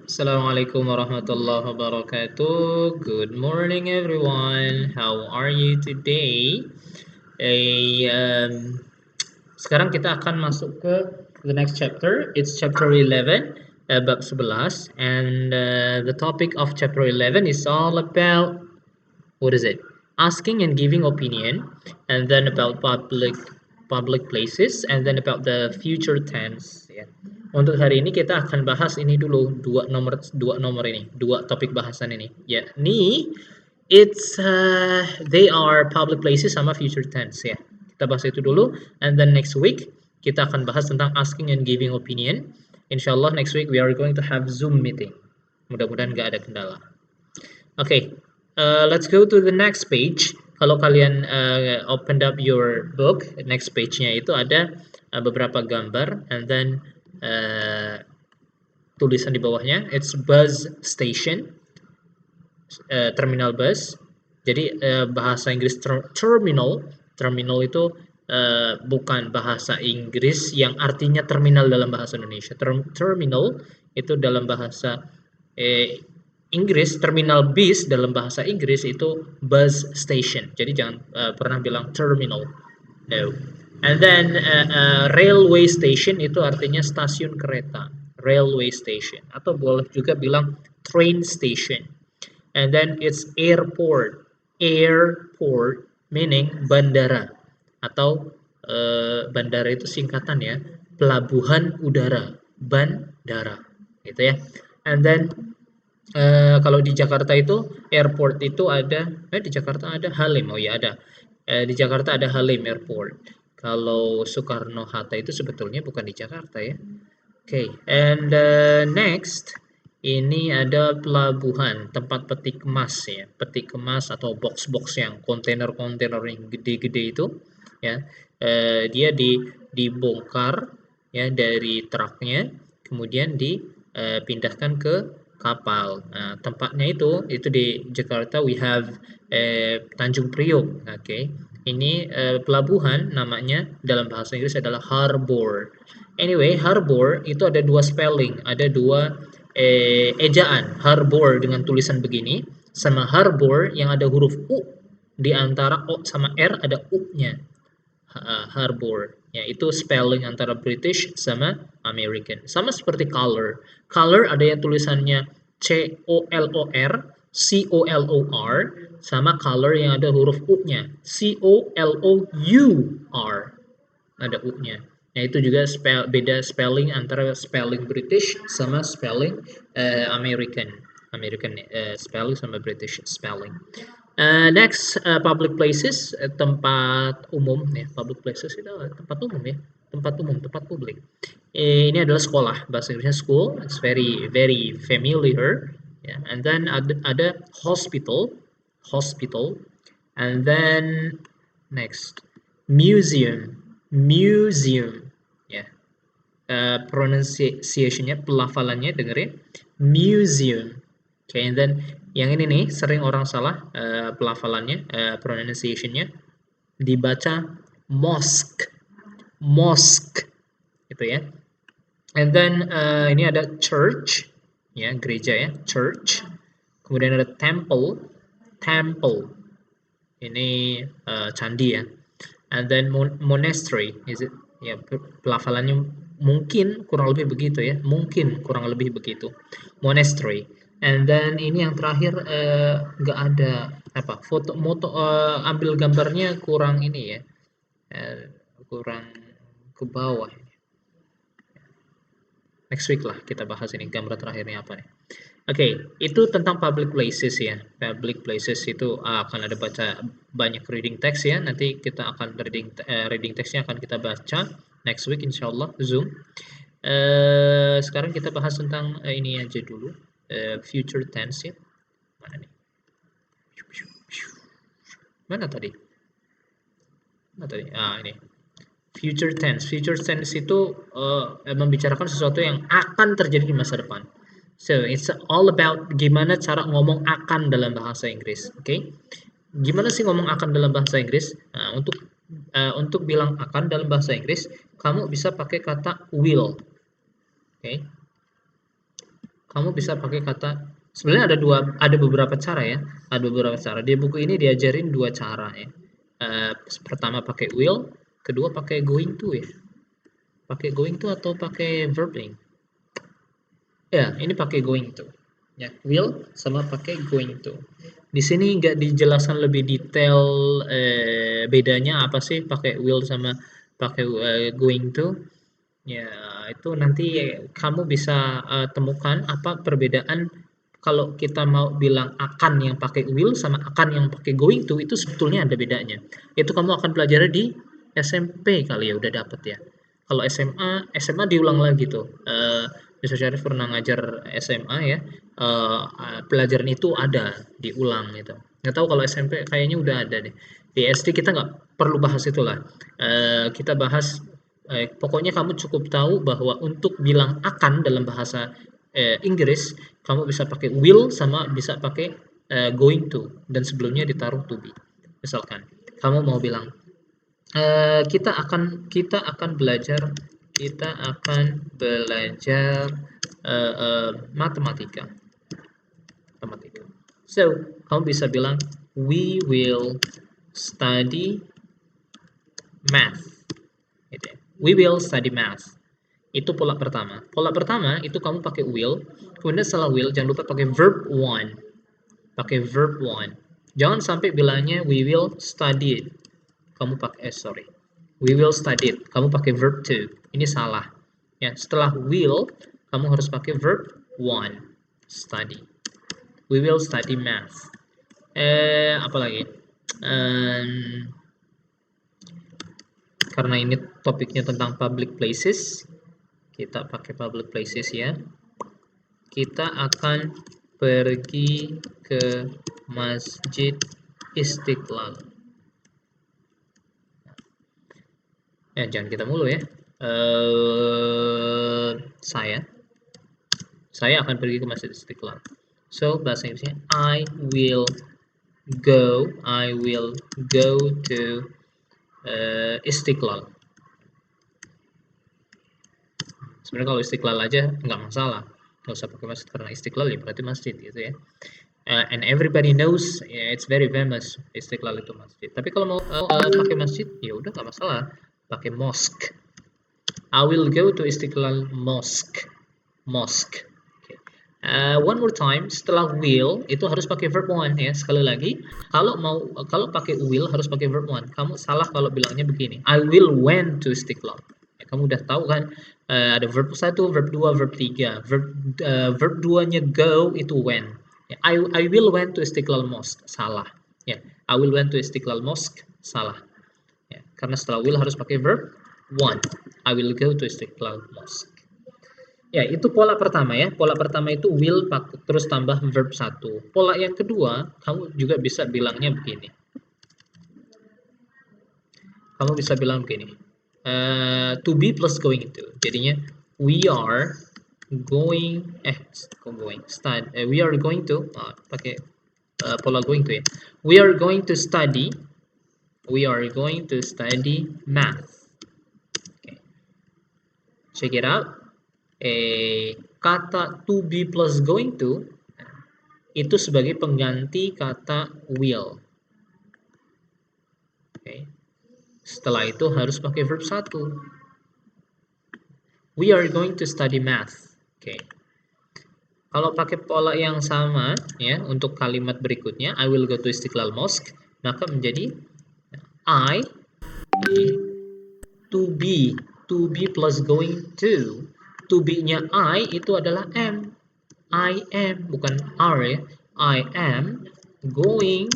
Assalamualaikum warahmatullahi wabarakatuh. Good morning, everyone. How are you today? Sekarang kita akan masuk ke the next chapter. It's chapter 11, bab 11, and the topic of chapter 11 is all about what is it? Asking and giving opinion, and then about public places, and then about the future tense. Ya. Untuk hari ini kita akan bahas ini dulu dua nomor ini, dua topik bahasan ini. Yakni they are public places sama future tense ya. Kita bahas itu dulu, and then next week kita akan bahas tentang asking and giving opinion. Insyaallah next week we are going to have Zoom meeting. Mudah-mudahan nggak ada kendala. Okay, let's go to the next page. Kalau kalian opened up your book, next page-nya itu ada beberapa gambar, and then tulisan di bawahnya, it's bus station, terminal bus. Jadi bahasa Inggris terminal itu bukan bahasa Inggris yang artinya terminal dalam bahasa Indonesia. Terminal itu dalam bahasa Inggris, terminal bis dalam bahasa Inggris itu bus station. Jadi jangan pernah bilang terminal. No. And then railway station itu artinya stasiun kereta. Railway station. Atau boleh juga bilang train station. And then it's airport. Airport meaning bandara. Atau bandara itu singkatan ya. Pelabuhan udara. Bandara. Gitu ya. And then kalau di Jakarta itu airport itu ada di Jakarta ada Halim. Oh ya ada. Di Jakarta ada Halim Airport. Kalau Soekarno Hatta itu sebetulnya bukan di Jakarta ya. Okay, and next ini ada pelabuhan, tempat peti kemas ya. Peti kemas atau box-box yang kontainer-kontainer yang gede-gede itu ya. Dia dibongkar ya dari truknya, kemudian dipindahkan ke kapal. Nah, tempatnya itu di Jakarta we have Tanjung Priok. Oke. Ini pelabuhan namanya dalam bahasa Inggris adalah harbor. Anyway, harbor itu ada dua spelling, ada dua ejaan. Harbor dengan tulisan begini sama harbor yang ada huruf U di antara O sama R ada U-nya. Harbor. Ya, itu spelling antara British sama American. Sama seperti color. Color ada yang tulisannya C-O-L-O-R, C-O-L-O-R, sama color yang ada huruf U-nya, C-O-L-O-U-R. Ada U-nya. Nah, itu juga beda spelling antara spelling British sama spelling American. American spelling sama British spelling. Next, public places, tempat umum ya. Public places itu tempat umum ya. Tempat umum, tempat publik. Ini adalah sekolah, bahasa Inggrisnya school. It's very very familiar. Yeah. And then ada hospital, and then next museum, ya. Pronunciation-nya, pelafalannya dengerin, museum. Okay, and then yang ini nih sering orang salah pelafalannya, pronunciation-nya dibaca mosque, gitu ya. And then ini ada church, ya gereja ya, church. Kemudian ada temple. Ini candi ya. And then monastery, is it? Ya pelafalannya mungkin kurang lebih begitu ya, mungkin kurang lebih begitu. Monastery. And then ini yang terakhir nggak ada apa foto ambil gambarnya kurang ini ya, kurang ke bawah. Next week lah kita bahas ini gambar terakhirnya apa nih. Oke, itu tentang public places ya. Public places itu akan ada baca banyak reading text ya. Nanti kita akan reading textnya akan kita baca next week insyaallah Zoom. Sekarang kita bahas tentang ini aja dulu, future tense ya. Mana nih? Mana tadi? Ini. Future tense. Future tense itu membicarakan sesuatu yang akan terjadi di masa depan. So, it's all about gimana cara ngomong akan dalam bahasa Inggris. Oke? Okay? Gimana sih ngomong akan dalam bahasa Inggris? Nah, untuk bilang akan dalam bahasa Inggris, kamu bisa pakai kata will. Oke? Okay? kamu bisa pakai kata, sebenarnya ada beberapa cara ya, ada beberapa cara. Di buku ini diajarin dua cara ya. Pertama pakai will, kedua pakai going to ya. Pakai going to atau pakai verbing? Ya, ini pakai going to. Ya, will sama pakai going to. Di sini nggak dijelaskan lebih detail bedanya apa sih pakai will sama pakai going to. Ya, itu nanti kamu bisa temukan apa perbedaan kalau kita mau bilang akan yang pakai will sama akan yang pakai going to itu sebetulnya ada bedanya. Itu kamu akan pelajari di SMP kali ya udah dapet ya. Kalau SMA diulang lagi tuh. Mr. Syarif pernah ngajar SMA ya. Pelajaran itu ada diulang gitu. Nggak tahu kalau SMP kayaknya udah ada deh. Di SD kita nggak perlu bahas itulah. Kita bahas pokoknya kamu cukup tahu bahwa untuk bilang akan dalam bahasa Inggris, kamu bisa pakai will sama bisa pakai going to dan sebelumnya ditaruh to be. Misalkan kamu mau bilang kita akan belajar matematika. So, kamu bisa bilang we will study math. Gitu ya. We will study math. Itu pola pertama. Pola pertama itu kamu pakai will, kemudian setelah will jangan lupa pakai verb one. Pakai verb one. Jangan sampai bilangnya we will study it. Kamu pakai We will study it. Kamu pakai verb to. Ini salah. Ya, setelah will kamu harus pakai verb one. Study. We will study math. Apa lagi? Karena ini topiknya tentang public places, kita pakai public places ya. Kita akan pergi ke Masjid Istiqlal. Jangan kita mulu ya. Saya akan pergi ke Masjid Istiqlal. So bahasa Inggrisnya I will go to Istiqlal. Sebenarnya kalau Istiqlal aja nggak masalah, nggak usah pakai masjid karena Istiqlal ya berarti masjid gitu ya. And everybody knows, it's very famous Istiqlal itu masjid. Tapi kalau mau pakai masjid ya udah nggak masalah, pakai mosque. I will go to Istiqlal Mosque. Okay. One more time, setelah will itu harus pakai verb one ya. Sekali lagi, kalau pakai will harus pakai verb one. Kamu salah kalau bilangnya begini. I will went to Istiqlal. Ya, kamu udah tahu kan ada verb 1, verb 2, verb 3. Verb 2-nya go itu when. Ya, I will went to Istiqlal Mosque. Salah. Ya, I will went to Istiqlal Mosque. Salah. Ya, karena setelah will harus pakai verb one. I will go to Istiqlal Mosque. Ya, itu pola pertama ya. Pola pertama itu will terus tambah verb 1. Pola yang kedua, kamu juga bisa bilangnya begini. Kamu bisa bilang begini. To be plus going to. Jadinya we are going pakai pola going to ya. We are going to study math. Okay. Check it out. Kata to be plus going to itu sebagai pengganti kata will. Okay. Setelah itu harus pakai verb 1. We are going to study math. Okay. Kalau pakai pola yang sama ya untuk kalimat berikutnya I will go to Istiqlal Mosque, maka menjadi I to be plus going to. To be-nya I itu adalah am. I am bukan are ya. I am going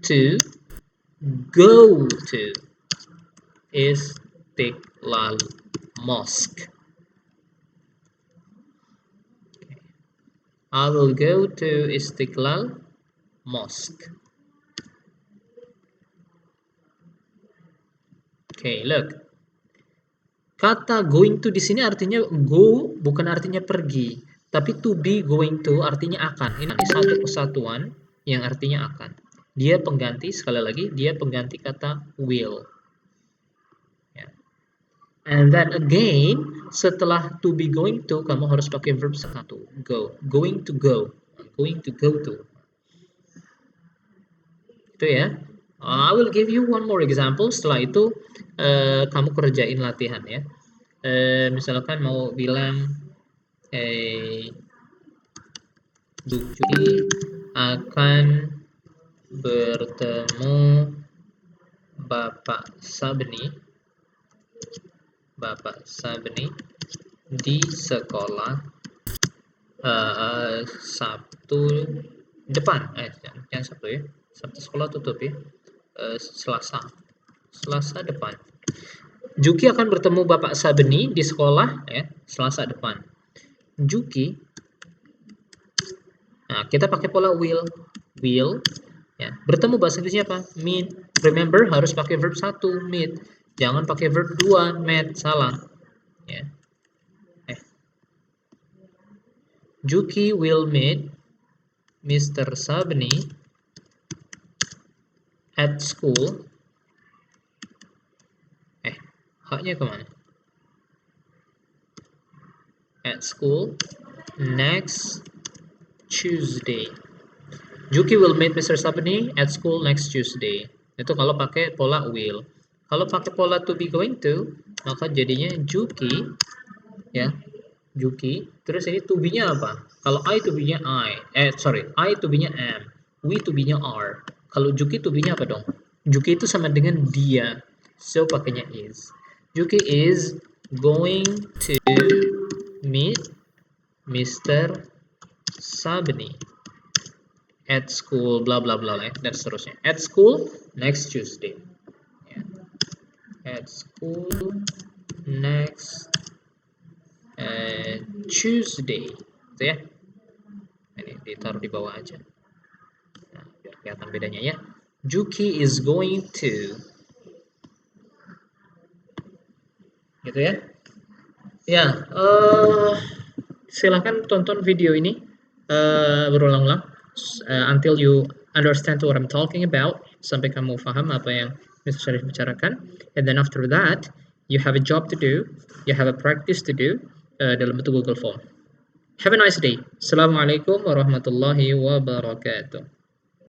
to go to Istiqlal Mosque. I will go to Istiqlal Mosque. Okay, look. Kata going to di sini artinya go bukan artinya pergi, tapi to be going to artinya akan. Ini satu kesatuan yang artinya akan. Dia pengganti sekali lagi dia pengganti kata will. Ya. And then again, setelah to be going to, kamu harus pakai verb satu. Go. Going to go. Going to go to. Itu ya. I will give you one more example. Setelah itu kamu kerjain latihan ya. Misalkan mau bilang Juki akan bertemu Bapak Sabeni di sekolah Sabtu depan. Jangan Sabtu ya. Sabtu sekolah tutup ya. Selasa depan. Juki akan bertemu Bapak Sabeni di sekolah ya, Selasa depan. Juki, nah kita pakai pola will ya. Bertemu bahasa Inggrisnya apa? Meet. Remember harus pakai verb 1, meet. Jangan pakai verb 2, met. Salah. Ya. Juki will meet Mr. Sabeni at school. Haknya kemana? At school next Tuesday. Juki will meet Mr. Sabeni at school next Tuesday. Itu kalau pakai pola will. Kalau pakai pola to be going to, maka jadinya Juki, ya, Juki. Terus ini to be-nya apa? Kalau I to be-nya I to be-nya am, we to be-nya are. Kalau Juki to be-nya apa dong? Juki itu sama dengan dia, so pakainya is. Juki is going to meet Mr. Sabeni at school bla bla bla dan seterusnya. At school next Tuesday. At school next Tuesday. Itu ya. Ini ditaruh di bawah aja. Nah, biar kelihatan bedanya ya. Juki is going to. Gitu ya. Ya, silahkan tonton video ini berulang-ulang until you understand what I'm talking about, sampai kamu paham apa yang Mr. Sharif bicarakan. And then after that, you have a job to do, you have a practice to do dalam bentuk Google Form. Have a nice day. Assalamualaikum warahmatullahi wabarakatuh.